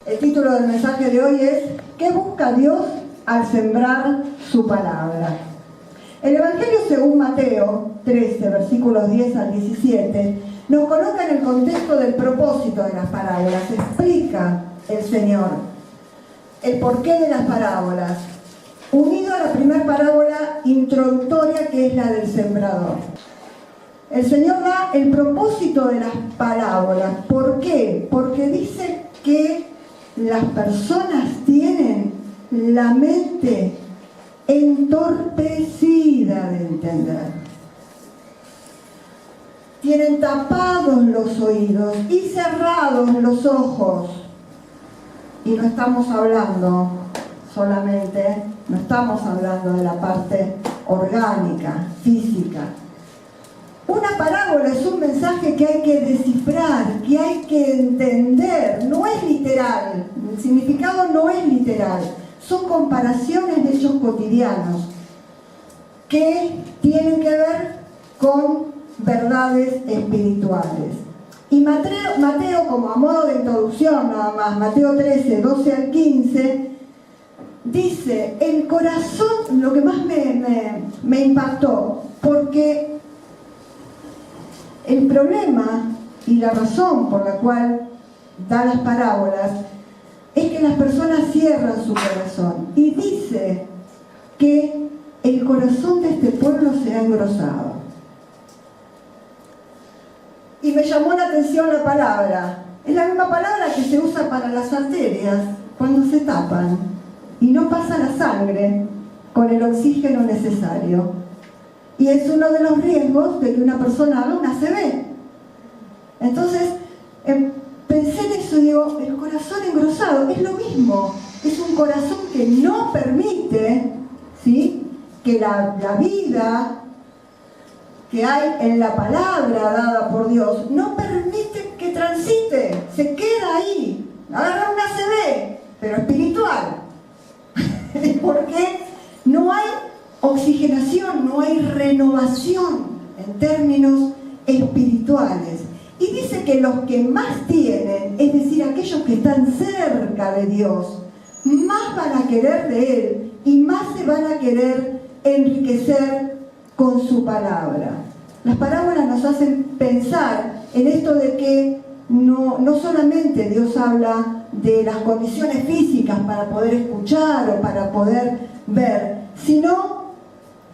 El título del mensaje de hoy es ¿qué busca Dios al sembrar su palabra? El Evangelio según Mateo 13, versículos 10 al 17, nos coloca en el contexto del propósito de las parábolas. Explica el Señor el porqué de las parábolas, unido a la primera parábola introductoria, que es la del sembrador. El Señor da el propósito de las parábolas. ¿Por qué? Porque dice que las personas tienen la mente entorpecida de entender. Tienen tapados los oídos y cerrados los ojos. Y no estamos hablando solamente, no estamos hablando de la parte orgánica, física. Una parábola es un mensaje que hay que descifrar, que hay que entender. No es literal, el significado no es literal. Son comparaciones de hechos cotidianos que tienen que ver con verdades espirituales. Y Mateo, como a modo de introducción nada más, Mateo 13, 12 al 15, dice, el corazón, lo que más me impactó, porque el problema y la razón por la cual da las parábolas es que las personas cierran su corazón. Y dice que el corazón de este pueblo se ha engrosado. Y me llamó la atención la palabra. Es la misma palabra que se usa para las arterias cuando se tapan y no pasa la sangre con el oxígeno necesario. Y es uno de los riesgos de que una persona haga una ACV. Entonces, pensé en eso y digo, el corazón engrosado es lo mismo. Es un corazón que no permite, ¿sí?, que la vida que hay en la palabra dada por Dios no permite que transite, se queda ahí, agarra una ACV, pero espiritual. Porque no hay oxigenación, no hay renovación en términos espirituales. Y dice que los que más tienen, es decir, aquellos que están cerca de Dios, más van a querer de Él y más se van a querer enriquecer con su palabra. Las parábolas nos hacen pensar en esto de que no solamente Dios habla de las condiciones físicas para poder escuchar o para poder ver, sino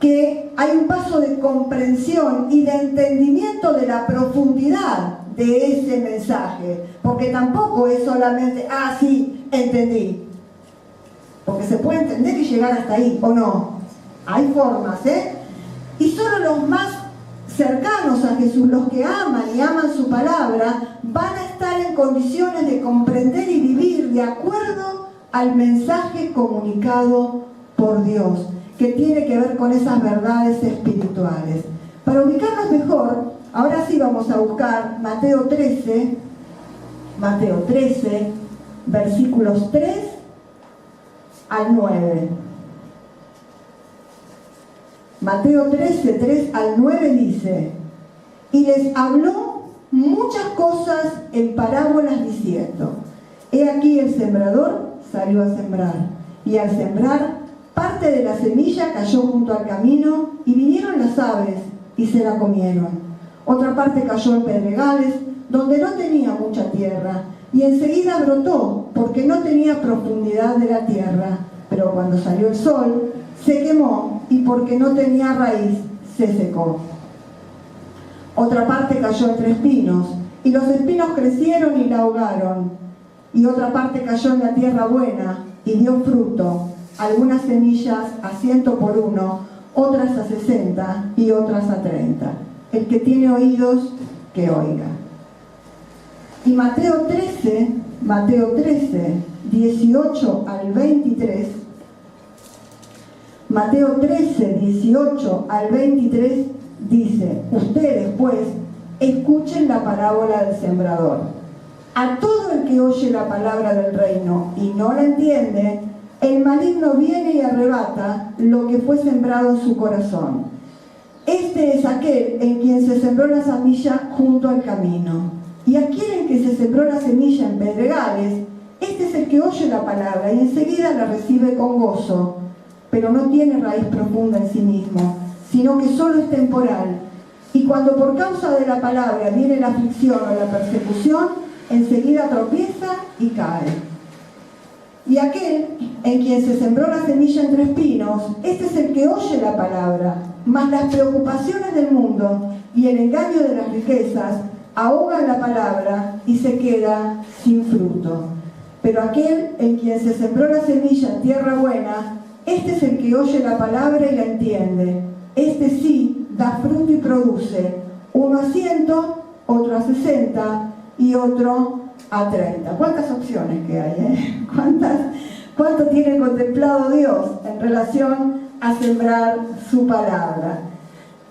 que hay un paso de comprensión y de entendimiento de la profundidad de ese mensaje, porque tampoco es solamente, sí, entendí, porque se puede entender y llegar hasta ahí, ¿o no? Hay formas, y solo los más cercanos a Jesús, los que aman y aman su palabra, van a estar en condiciones de comprender y vivir de acuerdo al mensaje comunicado por Dios, que tiene que ver con esas verdades espirituales. Para ubicarnos mejor, ahora sí vamos a buscar Mateo 13, versículos 3 al 9. Mateo 13, 3 al 9 dice, y les habló muchas cosas en parábolas diciendo, he aquí el sembrador salió a sembrar, y al sembrar parte de la semilla cayó junto al camino, y vinieron las aves y se la comieron. Otra parte cayó en pedregales, donde no tenía mucha tierra, y enseguida brotó, porque no tenía profundidad de la tierra. Pero cuando salió el sol, se quemó, y porque no tenía raíz, se secó. Otra parte cayó entre espinos, y los espinos crecieron y la ahogaron. Y otra parte cayó en la tierra buena, y dio fruto, algunas semillas a 100 por 1, otras a 60 y otras a 30. El que tiene oídos, que oiga. Y Mateo 13, 18 al 23, Mateo 13, 18 al 23 dice, ustedes pues escuchen la parábola del sembrador. A todo el que oye la palabra del reino y no la entiende, el maligno viene y arrebata lo que fue sembrado en su corazón. Este es aquel en quien se sembró la semilla junto al camino. Y aquel en que se sembró la semilla en pedregales Este es el que oye la palabra y enseguida la recibe con gozo, pero no tiene raíz profunda en sí mismo, sino que solo es temporal. Y cuando por causa de la palabra viene la aflicción o la persecución, enseguida tropieza y cae. Y aquel en quien se sembró la semilla entre espinos, este es el que oye la palabra, mas las preocupaciones del mundo y el engaño de las riquezas ahogan la palabra y se queda sin fruto. Pero aquel en quien se sembró la semilla en tierra buena, este es el que oye la palabra y la entiende. Este sí da fruto y produce, uno a 100, otro a 60 y otro a 30. ¿Cuántas opciones que hay? ¿Cuánto tiene contemplado Dios en relación a sembrar su palabra?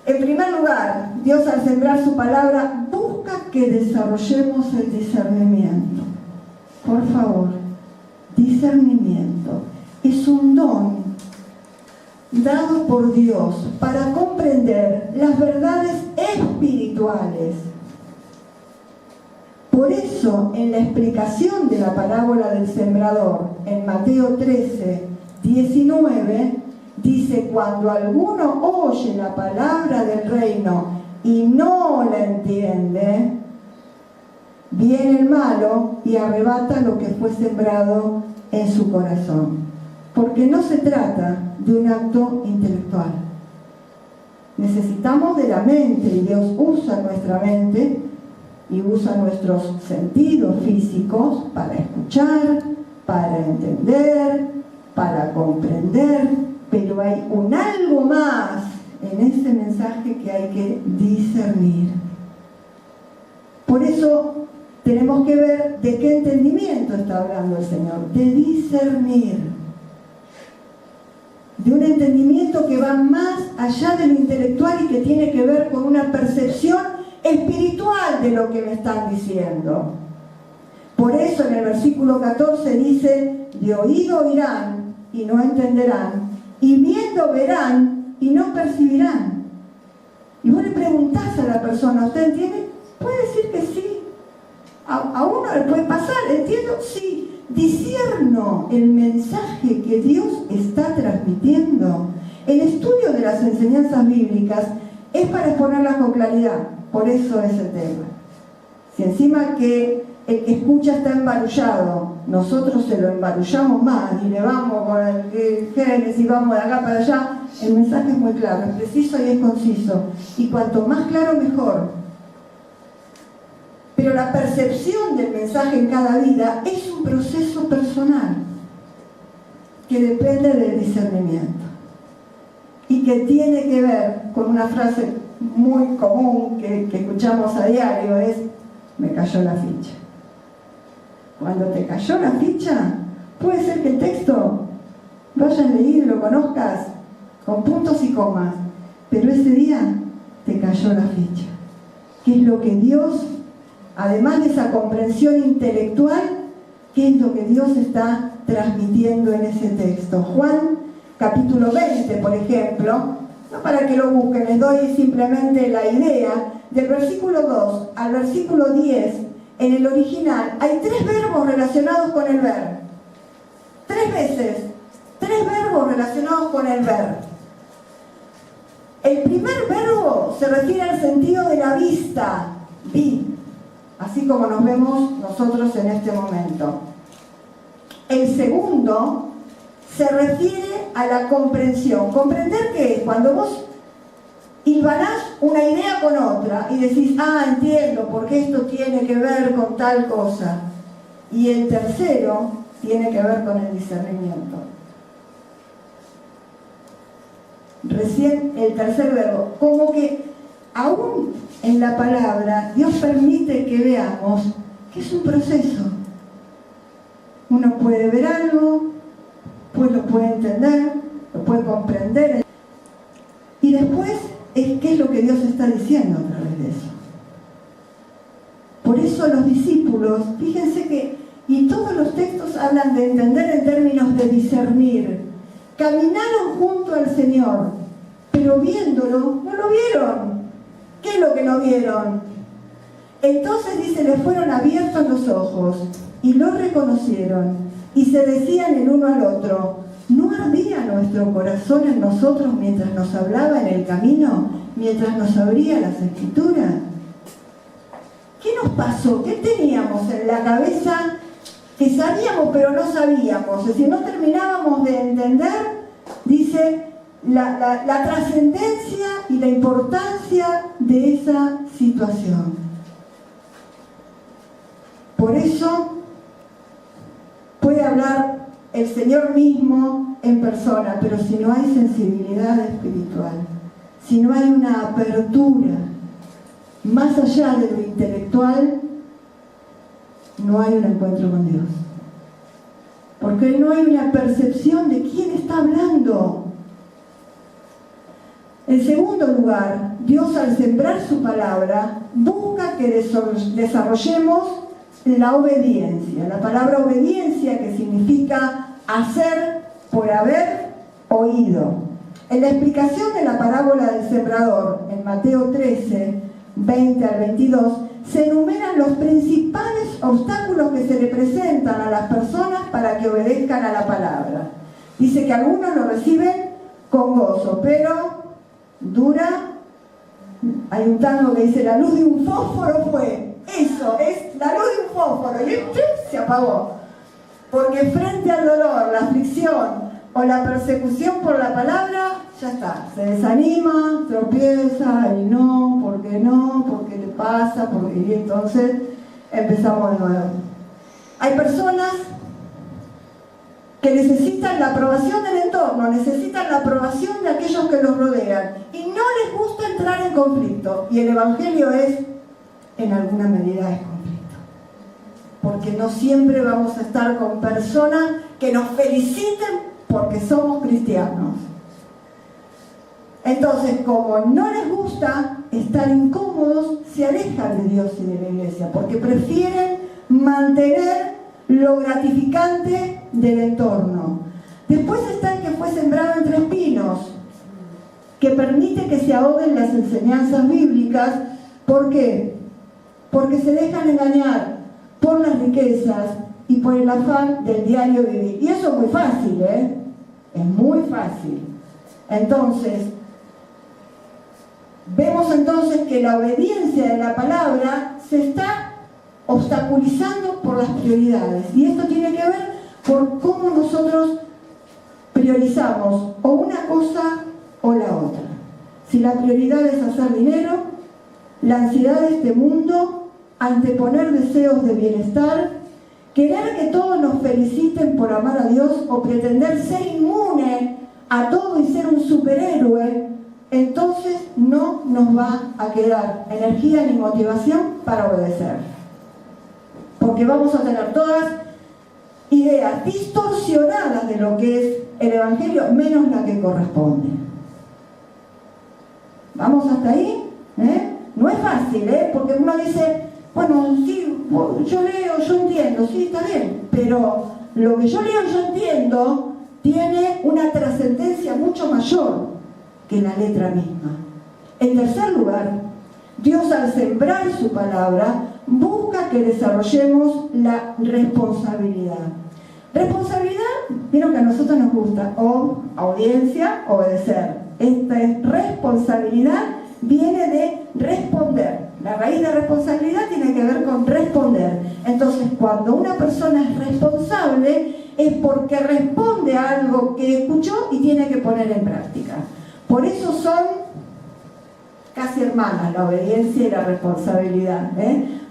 En primer lugar, Dios al sembrar su palabra busca que desarrollemos el discernimiento. Por favor, discernimiento es un don dado por Dios para comprender las verdades espirituales. Por eso, en la explicación de la parábola del sembrador, en Mateo 13, 19, dice: cuando alguno oye la palabra del reino y no la entiende, viene el malo y arrebata lo que fue sembrado en su corazón. Porque no se trata de un acto intelectual. Necesitamos de la mente, y Dios usa nuestra mente y usa nuestros sentidos físicos para escuchar, para entender, para comprender, pero hay un algo más en ese mensaje que hay que discernir. Por eso tenemos que ver de qué entendimiento está hablando el Señor, de discernir, de un entendimiento que va más allá de lo intelectual y que tiene que ver con una percepción espiritual de lo que me están diciendo. Por eso en el versículo 14 dice: de oído oirán y no entenderán, y viendo verán y no percibirán. Y vos le preguntás a la persona: ¿usted entiende? Puede decir que sí. A uno le puede pasar: ¿entiendo? Sí. Discierno el mensaje que Dios está transmitiendo. El estudio de las enseñanzas bíblicas es para exponerlas con claridad. Por eso es el tema. Si encima que el que escucha está embarullado, nosotros se lo embarullamos más y le vamos con el Génesis y vamos de acá para allá, el mensaje es muy claro, es preciso y es conciso. Y cuanto más claro, mejor. Pero la percepción del mensaje en cada vida es un proceso personal que depende del discernimiento y que tiene que ver con una frase muy común que escuchamos a diario: es: me cayó la ficha. Cuando te cayó la ficha, puede ser que el texto lo hayas leído y lo conozcas con puntos y comas, pero ese día te cayó la ficha. ¿Qué es lo que Dios, además de esa comprensión intelectual, qué es lo que Dios está transmitiendo en ese texto? Juan capítulo 20, por ejemplo, no para que lo busquen, les doy simplemente la idea. Del versículo 2 al versículo 10, en el original hay 3 verbos relacionados con el ver. 3 veces, 3 verbos relacionados con el ver. El primer verbo se refiere al sentido de la vista, vi, así como nos vemos nosotros en este momento. El segundo se refiere a la comprensión. ¿Comprender qué es? Cuando vos hilvanás una idea con otra y decís: ah, entiendo, porque esto tiene que ver con tal cosa. Y el tercero tiene que ver con el discernimiento. Recién el tercer verbo, como que aún en la palabra Dios permite que veamos que es un proceso. Uno puede ver algo, pues lo puede entender, lo puede comprender, y después ¿qué es lo que Dios está diciendo a través de eso? Por eso los discípulos, fíjense que, y todos los textos hablan de entender en términos de discernir. Caminaron junto al Señor, pero viéndolo, no lo vieron. ¿Qué es lo que no vieron? Entonces dice: le fueron abiertos los ojos y lo reconocieron, y se decían el uno al otro: ¿no ardía nuestro corazón en nosotros mientras nos hablaba en el camino, mientras nos abría las Escrituras? ¿Qué nos pasó? ¿Qué teníamos en la cabeza que sabíamos pero no sabíamos? Es decir, no terminábamos de entender, dice, la trascendencia y la importancia de esa situación. Por eso puede hablar el Señor mismo en persona, pero si no hay sensibilidad espiritual, si no hay una apertura más allá de lo intelectual, no hay un encuentro con Dios. Porque no hay una percepción de quién está hablando. En segundo lugar, Dios, al sembrar su palabra, busca que desarrollemos la obediencia. La palabra obediencia, que significa hacer por haber oído. En la explicación de la parábola del sembrador, en Mateo 13, 20 al 22, se enumeran los principales obstáculos que se le presentan a las personas para que obedezcan a la palabra. Dice que algunos lo reciben con gozo, pero dura. Hay un tango que dice: la luz de un fósforo fue. Eso, es la luz de un fósforo, y se apagó. Porque frente al dolor, la aflicción o la persecución por la palabra, ya está, se desanima, tropieza, y no, ¿por qué le pasa? Y entonces empezamos de nuevo. Hay personas que necesitan la aprobación del entorno, necesitan la aprobación de aquellos que los rodean, y no les gusta entrar en conflicto, y el Evangelio es, en alguna medida, es conflicto, porque no siempre vamos a estar con personas que nos feliciten porque somos cristianos. Entonces, como no les gusta estar incómodos, se alejan de Dios y de la iglesia, porque prefieren mantener lo gratificante del entorno. Después está el que fue sembrado entre espinos, que permite que se ahoguen las enseñanzas bíblicas. ¿Por qué? Porque se dejan engañar por las riquezas y por el afán del diario vivir. Y eso es muy fácil, ¿eh? Es muy fácil. Entonces, vemos entonces que la obediencia de la palabra se está obstaculizando por las prioridades. Y esto tiene que ver por cómo nosotros priorizamos o una cosa o la otra. Si la prioridad es hacer dinero, la ansiedad de este mundo, anteponer deseos de bienestar, querer que todos nos feliciten por amar a Dios o pretender ser inmune a todo y ser un superhéroe, entonces no nos va a quedar energía ni motivación para obedecer. Porque vamos a tener todas ideas distorsionadas de lo que es el Evangelio, menos la que corresponde. ¿Vamos hasta ahí? No es fácil, porque uno dice: bueno, sí, yo leo, yo entiendo, sí, está bien, pero lo que yo leo y yo entiendo tiene una trascendencia mucho mayor que la letra misma. En tercer lugar, Dios, al sembrar su palabra, busca que desarrollemos la responsabilidad. Responsabilidad, vieron que a nosotros nos gusta, o audiencia, obedecer. Esta es responsabilidad, viene de responder. La raíz de responsabilidad tiene que ver con responder. Entonces, cuando una persona es responsable, es porque responde a algo que escuchó y tiene que poner en práctica. Por eso son casi hermanas la obediencia y la responsabilidad,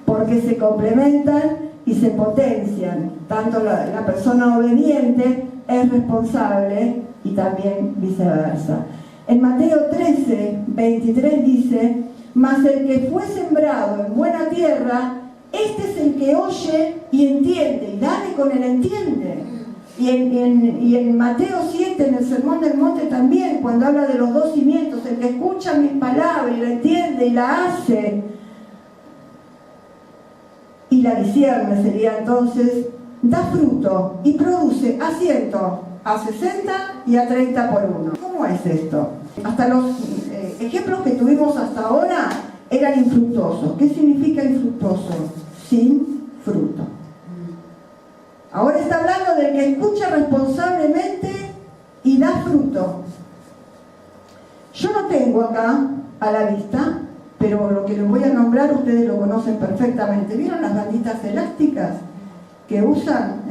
porque se complementan y se potencian. Tanto la persona obediente es responsable y también viceversa. En Mateo 13, 23 dice: mas el que fue sembrado en buena tierra, este es el que oye y entiende. Y dale con el entiende. Y en Mateo 7, en el Sermón del Monte también, cuando habla de los dos cimientos, el que escucha mis palabras y la entiende y la hace, y la discierne, sería entonces, da fruto y produce a 100, a 60 y a 30 por uno. ¿Cómo es esto? Hasta los ejemplos que tuvimos hasta ahora eran infructuosos. ¿Qué significa infructuoso? Sin fruto. Ahora está hablando del que escucha responsablemente y da fruto. Yo no tengo acá a la vista, pero lo que les voy a nombrar ustedes lo conocen perfectamente. ¿Vieron las banditas elásticas que usan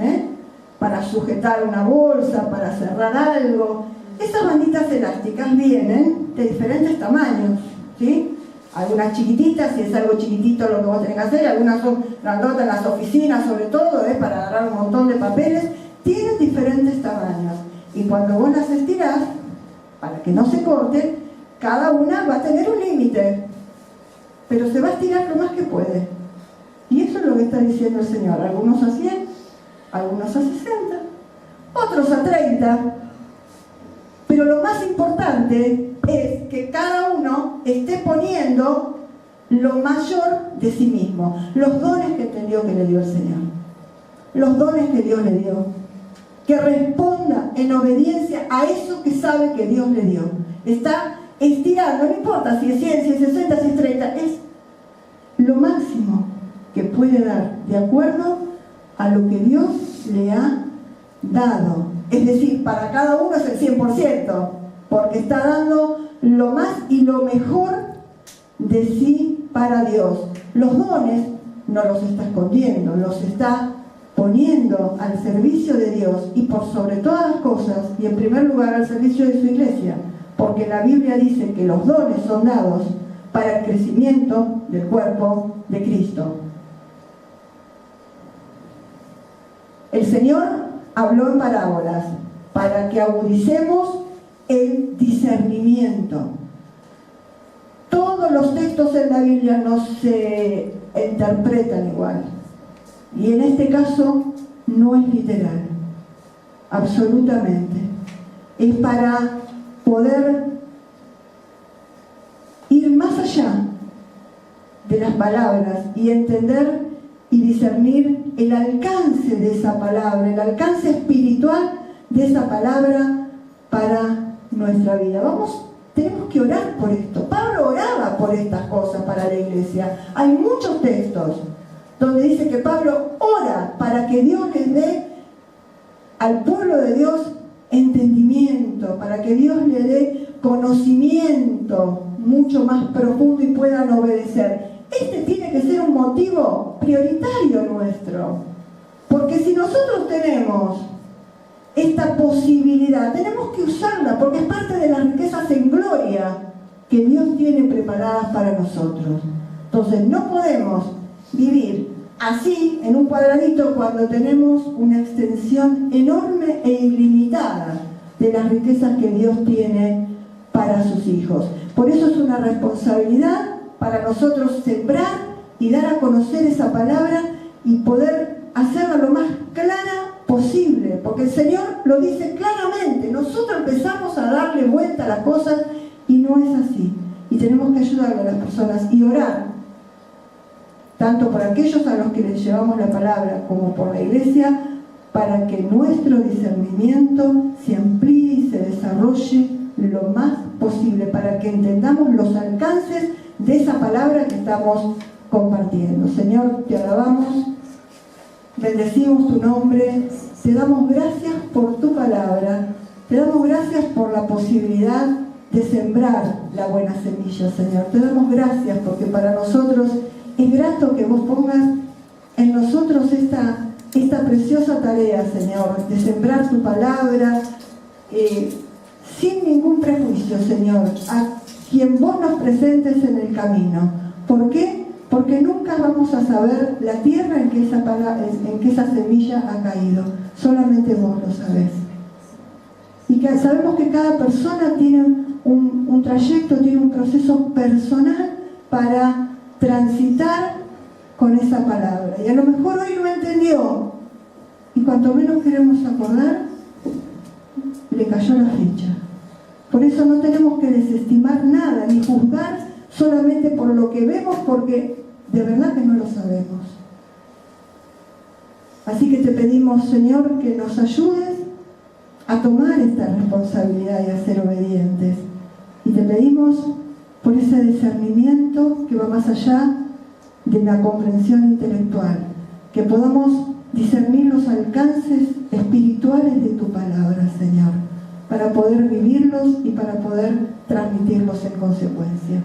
para sujetar una bolsa, para cerrar algo? Esas banditas elásticas vienen de diferentes tamaños, ¿sí? Algunas chiquititas, si es algo chiquitito lo que vos tenés que hacer, algunas son grandotas en las oficinas, sobre todo, para agarrar un montón de papeles. Tienen diferentes tamaños. Y cuando vos las estirás, para que no se corten, cada una va a tener un límite, pero se va a estirar lo más que puede. Y eso es lo que está diciendo el Señor. Algunos a 100, algunos a 60, otros a 30. Pero lo más importante es que cada uno esté poniendo lo mayor de sí mismo, los dones que entendió que le dio el Señor, los dones que Dios le dio, que responda en obediencia a eso que sabe que Dios le dio. Está estirando, no importa si es 100, si es 60, si es 30, es lo máximo que puede dar de acuerdo a lo que Dios le ha dado. Es decir, para cada uno es el 100%, porque está dando lo más y lo mejor de sí para Dios. Los dones no los está escondiendo, los está poniendo al servicio de Dios y por sobre todas las cosas, y en primer lugar al servicio de su iglesia, porque la Biblia dice que los dones son dados para el crecimiento del cuerpo de Cristo. El Señor habló en parábolas para que agudicemos el discernimiento. Todos los textos en la Biblia no se interpretan igual. Y en este caso no es literal, absolutamente. Es para poder ir más allá de las palabras y entender y discernir el alcance de esa palabra, el alcance espiritual de esa palabra para nuestra vida. Tenemos que orar por esto. Pablo oraba por estas cosas para la iglesia. Hay muchos textos donde dice que Pablo ora para que Dios les dé al pueblo de Dios entendimiento, para que Dios le dé conocimiento mucho más profundo y puedan obedecer. Este tiene que ser un motivo prioritario nuestro, porque si nosotros tenemos esta posibilidad, tenemos que usarla, porque es parte de las riquezas en gloria que Dios tiene preparadas para nosotros. Entonces no podemos vivir así en un cuadradito cuando tenemos una extensión enorme e ilimitada de las riquezas que Dios tiene para sus hijos. Por eso es una responsabilidad para nosotros sembrar y dar a conocer esa palabra y poder hacerla lo más clara posible, porque el Señor lo dice claramente. Nosotros empezamos a darle vuelta a las cosas y no es así, y tenemos que ayudarle a las personas y orar tanto por aquellos a los que les llevamos la palabra como por la iglesia, para que nuestro discernimiento se amplíe y se desarrolle lo más posible, para que entendamos los alcances de esa palabra que estamos compartiendo. Señor, te alabamos, bendecimos tu nombre, te damos gracias por tu palabra, te damos gracias por la posibilidad de sembrar la buena semilla, Señor. Te damos gracias porque para nosotros es grato que vos pongas en nosotros esta preciosa tarea, Señor, de sembrar tu palabra sin ningún prejuicio, Señor, a quien vos nos presentes en el camino. ¿Por qué? Porque nunca vamos a saber la tierra en que esa semilla ha caído. Solamente vos lo sabés. Y que sabemos que cada persona tiene un trayecto, tiene un proceso personal para transitar con esa palabra. Y a lo mejor hoy no entendió. Y cuanto menos queremos acordar, le cayó la ficha. Por eso no tenemos que desestimar nada, ni juzgar solamente por lo que vemos, porque de verdad que no lo sabemos. Así que te pedimos, Señor, que nos ayudes a tomar esta responsabilidad y a ser obedientes. Y te pedimos por ese discernimiento que va más allá de la comprensión intelectual, que podamos discernir los alcances espirituales de tu palabra, Señor, para poder vivirlos y para poder transmitirlos en consecuencia.